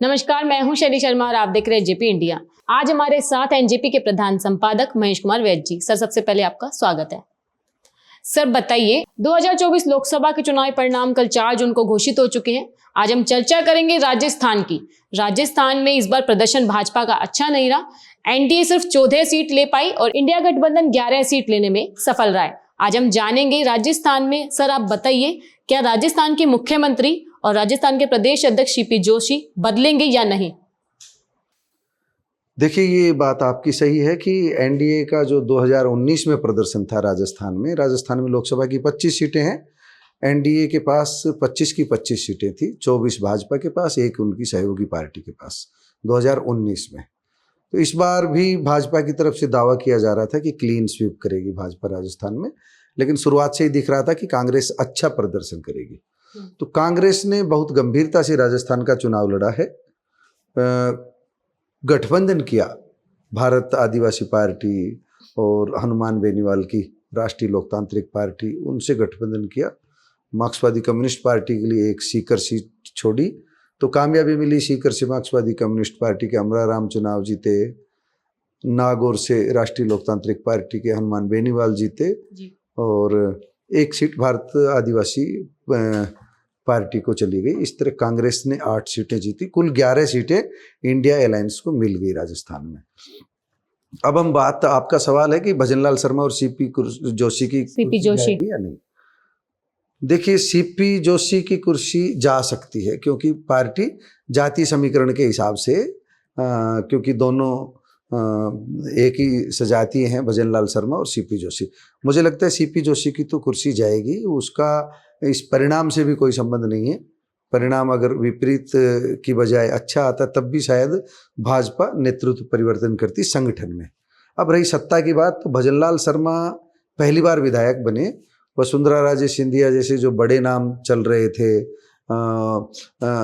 नमस्कार, मैं हूं शैली शर्मा और आप देख रहे हैं जेपी इंडिया। आज हमारे साथ एनजेपी के प्रधान संपादक महेश कुमार वैद्य जी। सर, सबसे पहले आपका स्वागत है। सर बताइए, 2024 लोकसभा के चुनावी परिणाम कल 4 जून को घोषित हो चुके हैं। आज हम चर्चा करेंगे राजस्थान की। राजस्थान में इस बार प्रदर्शन भाजपा का अच्छा नहीं रहा। एनडीए सिर्फ 14 सीट ले पाई और इंडिया गठबंधन 11 सीट लेने में सफल रहा है। आज हम जानेंगे राजस्थान में। सर आप बताइए, क्या राजस्थान के मुख्यमंत्री और राजस्थान के प्रदेश अध्यक्ष सीपी जोशी बदलेंगे या नहीं? देखिए, ये बात आपकी सही है कि एनडीए का जो 2019 में प्रदर्शन था राजस्थान में लोकसभा की 25 सीटें हैं। एनडीए के पास 25 की 25 सीटें थी, 24 भाजपा के पास, एक उनकी सहयोगी पार्टी के पास 2019 में। तो इस बार भी भाजपा की तरफ से दावा किया जा रहा था कि क्लीन स्वीप करेगी भाजपा राजस्थान में, लेकिन शुरुआत से ही दिख रहा था कि कांग्रेस अच्छा प्रदर्शन करेगी। तो कांग्रेस ने बहुत गंभीरता से राजस्थान का चुनाव लड़ा है, गठबंधन किया भारत आदिवासी पार्टी और हनुमान बेनीवाल की राष्ट्रीय लोकतांत्रिक पार्टी, उनसे गठबंधन किया। मार्क्सवादी कम्युनिस्ट पार्टी के लिए एक सीकर सीट छोड़ी तो कामयाबी मिली सीकर से। मार्क्सवादी कम्युनिस्ट पार्टी के अमराराम चुनाव जीते, नागौर से राष्ट्रीय लोकतांत्रिक पार्टी के हनुमान बेनीवाल जीते और एक सीट भारत आदिवासी पार्टी को चली गई। इस तरह कांग्रेस ने 8 सीटें जीती, कुल 11 सीटें इंडिया अलायंस को मिल गई राजस्थान में। अब हम बात, आपका सवाल है कि भजनलाल शर्मा और सीपी जोशी की या नहीं। देखिए, सीपी जोशी की कुर्सी जा सकती है क्योंकि पार्टी जाति समीकरण के हिसाब से, क्योंकि दोनों एक ही सजातीय हैं, भजनलाल शर्मा और सीपी जोशी। मुझे लगता है सीपी जोशी की तो कुर्सी जाएगी। उसका इस परिणाम से भी कोई संबंध नहीं है। परिणाम अगर विपरीत की बजाय अच्छा आता तब भी शायद भाजपा नेतृत्व परिवर्तन करती संगठन में। अब रही सत्ता की बात, तो भजनलाल शर्मा पहली बार विधायक बने। वसुंधरा राजे सिंधिया जैसे जो बड़े नाम चल रहे थे,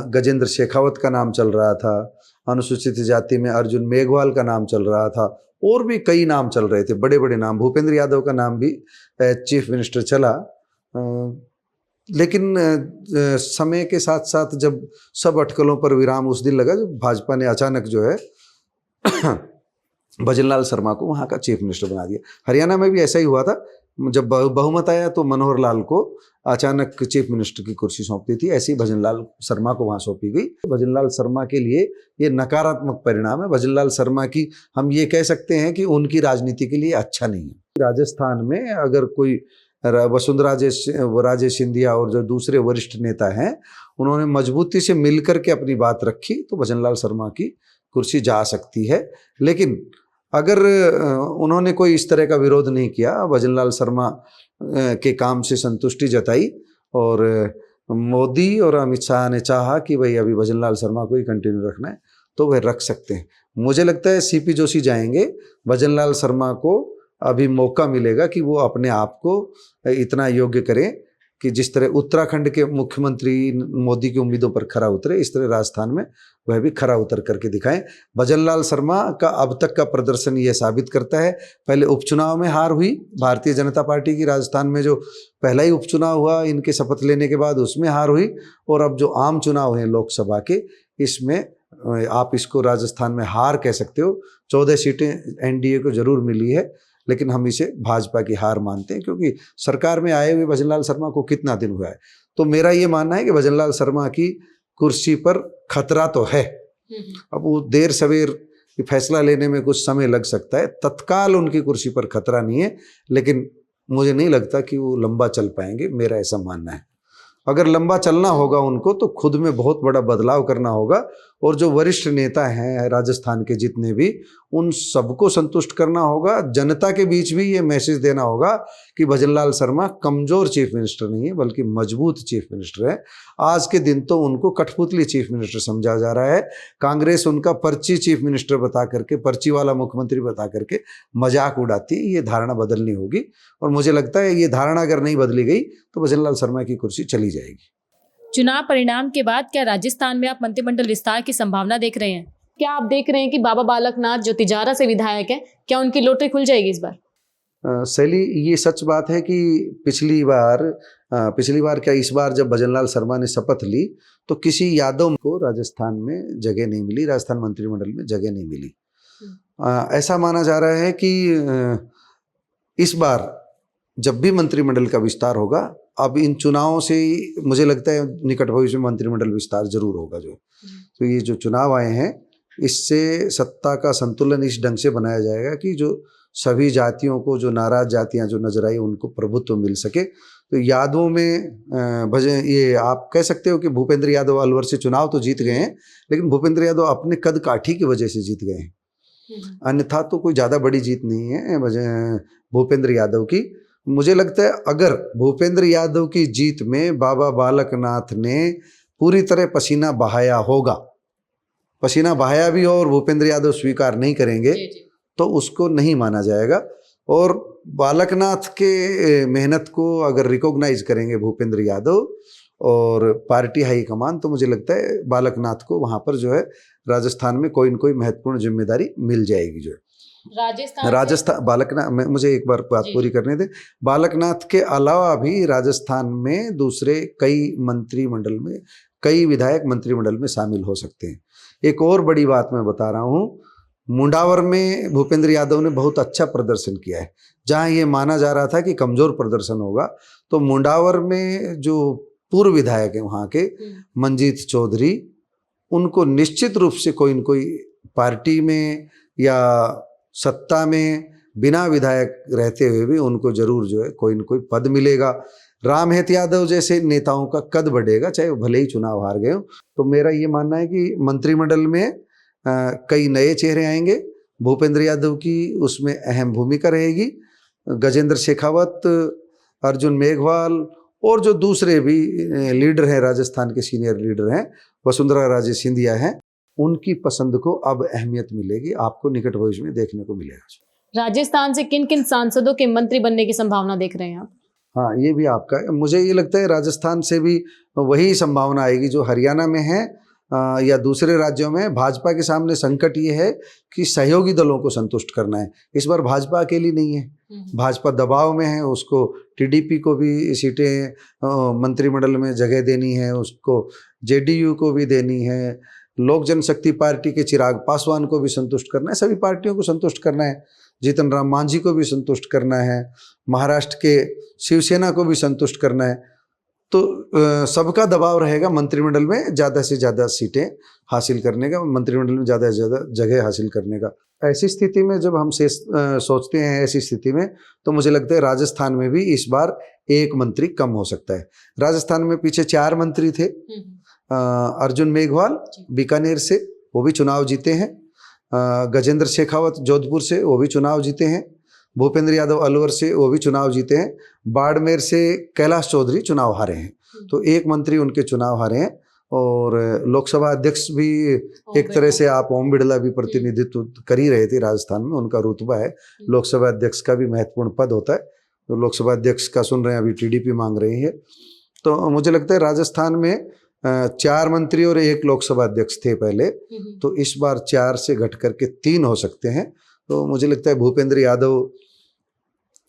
गजेंद्र शेखावत का नाम चल रहा था, अनुसूचित जाति में अर्जुन मेघवाल का नाम चल रहा था, और भी कई नाम चल रहे थे, बड़े बड़े नाम। भूपेंद्र यादव का नाम भी चीफ मिनिस्टर चला। लेकिन समय के साथ साथ जब सब अटकलों पर विराम उस दिन लगा जब भाजपा ने अचानक जो है भजनलाल शर्मा को वहाँ का चीफ मिनिस्टर बना दिया। हरियाणा में भी ऐसा ही हुआ था, जब बहुमत आया तो मनोहर लाल को अचानक चीफ मिनिस्टर की कुर्सी सौंप दी थी। ऐसे ही भजनलाल शर्मा को वहाँ सौंपी गई। भजनलाल शर्मा के लिए ये नकारात्मक परिणाम है। भजनलाल शर्मा की हम ये कह सकते हैं कि उनकी राजनीति के लिए अच्छा नहीं है। राजस्थान में अगर कोई वसुंधरा राजे सिंधिया और जो दूसरे वरिष्ठ नेता हैं, उन्होंने मजबूती से मिलकर के अपनी बात रखी तो भजनलाल शर्मा की कुर्सी जा सकती है। लेकिन अगर उन्होंने कोई इस तरह का विरोध नहीं किया, भजनलाल शर्मा के काम से संतुष्टि जताई और मोदी और अमित शाह ने चाहा कि भाई अभी भजनलाल शर्मा को ही कंटिन्यू रखना है, तो वह रख सकते हैं। मुझे लगता है सीपी जोशी जाएंगे, भजनलाल शर्मा को अभी मौका मिलेगा कि वो अपने आप को इतना योग्य करें कि जिस तरह उत्तराखंड के मुख्यमंत्री मोदी की उम्मीदों पर खरा उतरे, इस तरह राजस्थान में वह भी खरा उतर करके दिखाएं। भजनलाल शर्मा का अब तक का प्रदर्शन ये साबित करता है। पहले उपचुनाव में हार हुई भारतीय जनता पार्टी की, राजस्थान में जो पहला ही उपचुनाव हुआ इनके शपथ लेने के बाद, उसमें हार हुई। और अब जो आम चुनाव हैं लोकसभा के, इसमें आप इसको राजस्थान में हार कह सकते हो। 14 सीटें एनडीए को जरूर मिली है, लेकिन हम इसे भाजपा की हार मानते हैं क्योंकि सरकार में आए हुए भजनलाल शर्मा को कितना दिन हुआ है। तो मेरा ये मानना है कि भजनलाल शर्मा की कुर्सी पर खतरा तो है। अब वो देर सवेर फैसला लेने में कुछ समय लग सकता है, तत्काल उनकी कुर्सी पर खतरा नहीं है, लेकिन मुझे नहीं लगता कि वो लंबा चल पाएंगे, मेरा ऐसा मानना है। अगर लंबा चलना होगा उनको तो खुद में बहुत बड़ा बदलाव करना होगा, और जो वरिष्ठ नेता हैं राजस्थान के जितने भी, उन सबको संतुष्ट करना होगा। जनता के बीच भी ये मैसेज देना होगा कि भजनलाल शर्मा कमजोर चीफ मिनिस्टर नहीं है बल्कि मजबूत चीफ मिनिस्टर है। आज के दिन तो उनको कठपुतली चीफ मिनिस्टर समझा जा रहा है। कांग्रेस उनका पर्ची चीफ मिनिस्टर बता करके, पर्ची वाला मुख्यमंत्री बता करके मजाक उड़ाती है। ये धारणा बदलनी होगी, और मुझे लगता है ये धारणा अगर नहीं बदली गई तो भजनलाल शर्मा की कुर्सी चली जाएगी। चुनाव परिणाम के बाद क्या राजस्थान में आप मंत्रिमंडल विस्तार की संभावना देख रहे हैं? क्या आप देख रहे हैं कि बाबा बालकनाथ जो तिजारा से विधायक है, क्या उनकी लॉटरी खुल जाएगी इस बार? शैली, ये सच बात है कि पिछली बार क्या, इस बार जब भजनलाल शर्मा ने शपथ ली तो किसी यादव को राजस्थान में जगह नहीं मिली, राजस्थान मंत्रिमंडल में जगह नहीं मिली। ऐसा माना जा रहा है कि इस बार जब भी मंत्रिमंडल का विस्तार होगा, अब इन चुनावों से ही मुझे लगता है निकट भविष्य में मंत्रिमंडल विस्तार जरूर होगा। तो ये जो चुनाव आए हैं, इससे सत्ता का संतुलन इस ढंग से बनाया जाएगा कि जो सभी जातियों को, जो नाराज जातियां जो नजर आई, उनको प्रभुत्व मिल सके। तो यादवों में ये आप कह सकते हो कि भूपेंद्र यादव अलवर से चुनाव तो जीत गए हैं, लेकिन भूपेंद्र यादव अपने कद काठी की वजह से जीत गए हैं, अन्यथा तो कोई ज़्यादा बड़ी जीत नहीं है भूपेंद्र यादव की। मुझे लगता है अगर भूपेंद्र यादव की जीत में बाबा बालकनाथ ने पूरी तरह पसीना बहाया होगा, पसीना बहाया भी हो और भूपेंद्र यादव स्वीकार नहीं करेंगे तो उसको नहीं माना जाएगा। और बालकनाथ के मेहनत को अगर रिकॉग्नाइज करेंगे भूपेंद्र यादव और पार्टी हाईकमान, तो मुझे लगता है बालकनाथ को वहाँ पर जो है राजस्थान में कोई न कोई महत्वपूर्ण जिम्मेदारी मिल जाएगी। जो राजस्थान बालकनाथ, मुझे एक बार बात पूरी करने दे। बालकनाथ के अलावा भी राजस्थान में दूसरे कई विधायक मंत्रिमंडल में शामिल हो सकते हैं। एक और बड़ी बात मैं बता रहा हूँ, मुंडावर में भूपेंद्र यादव ने बहुत अच्छा प्रदर्शन किया है। जहाँ ये माना जा रहा था कि कमजोर प्रदर्शन होगा, तो मुंडावर में जो पूर्व विधायक हैं वहाँ के मंजीत चौधरी, उनको निश्चित रूप से कोई न कोई पार्टी में या सत्ता में बिना विधायक रहते हुए भी उनको जरूर जो है कोई न कोई पद मिलेगा। रामहेत यादव जैसे नेताओं का कद बढ़ेगा, चाहे वो भले ही चुनाव हार गए हो। तो मेरा ये मानना है कि मंत्रिमंडल में कई नए चेहरे आएंगे। भूपेंद्र यादव की उसमें अहम भूमिका रहेगी। गजेंद्र शेखावत, अर्जुन मेघवाल और जो दूसरे भी लीडर हैं, राजस्थान के सीनियर लीडर हैं, वसुंधरा राजे सिंधिया हैं, उनकी पसंद को अब अहमियत मिलेगी, आपको निकट भविष्य में देखने को मिलेगा। राजस्थान से किन किन सांसदों के मंत्री बनने की संभावना देख रहे हैं आप? हाँ, ये भी आपका, मुझे ये लगता है राजस्थान से भी वही संभावना आएगी जो हरियाणा में है या दूसरे राज्यों में। भाजपा के सामने संकट ये है कि सहयोगी दलों को संतुष्ट करना है। इस बार भाजपा अकेली नहीं है, भाजपा दबाव में है, उसको टीडीपी को भी सीटें मंत्रिमंडल में जगह देनी है, उसको जेडीयू को भी देनी है, लोक जनशक्ति पार्टी के चिराग पासवान को भी संतुष्ट करना है, सभी पार्टियों को संतुष्ट करना है, जीतन राम मांझी को भी संतुष्ट करना है, महाराष्ट्र के शिवसेना को भी संतुष्ट करना है। तो सबका दबाव रहेगा मंत्रिमंडल में ज़्यादा से ज़्यादा सीटें हासिल करने का, मंत्रिमंडल में ज़्यादा से ज़्यादा जगह हासिल करने का। ऐसी स्थिति में जब हम सोचते हैं ऐसी स्थिति में, तो मुझे लगता है राजस्थान में भी इस बार एक मंत्री कम हो सकता है। राजस्थान में पीछे 4 मंत्री थे। अर्जुन मेघवाल बीकानेर से, वो भी चुनाव जीते हैं। गजेंद्र शेखावत जोधपुर से, वो भी चुनाव जीते हैं। भूपेंद्र यादव अलवर से, वो भी चुनाव जीते हैं। बाड़मेर से कैलाश चौधरी चुनाव हारे हैं, तो एक मंत्री उनके चुनाव हारे हैं। और लोकसभा अध्यक्ष भी एक तरह से आप ओम बिड़ला भी प्रतिनिधित्व कर ही रहे थे राजस्थान में, उनका रुतबा है। लोकसभा अध्यक्ष का भी महत्वपूर्ण पद होता है, तो लोकसभा अध्यक्ष का सुन रहे हैं, अभी टीडीपी मांग रही है। तो मुझे लगता है राजस्थान में 4 मंत्री और 1 लोकसभा अध्यक्ष थे पहले, तो इस बार 4 से घट करके 3 हो सकते हैं। तो मुझे लगता है भूपेंद्र यादव,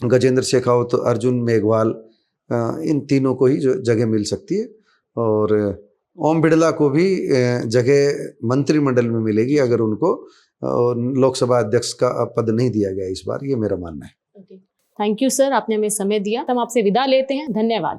गजेंद्र शेखावत, अर्जुन मेघवाल, इन तीनों को ही जो जगह मिल सकती है। और ओम बिड़ला को भी जगह मंत्रिमंडल में मिलेगी अगर उनको लोकसभा अध्यक्ष का पद नहीं दिया गया इस बार, ये मेरा मानना है। थैंक यू सर, आपने हमें समय दिया। हम आपसे विदा लेते हैं, धन्यवाद।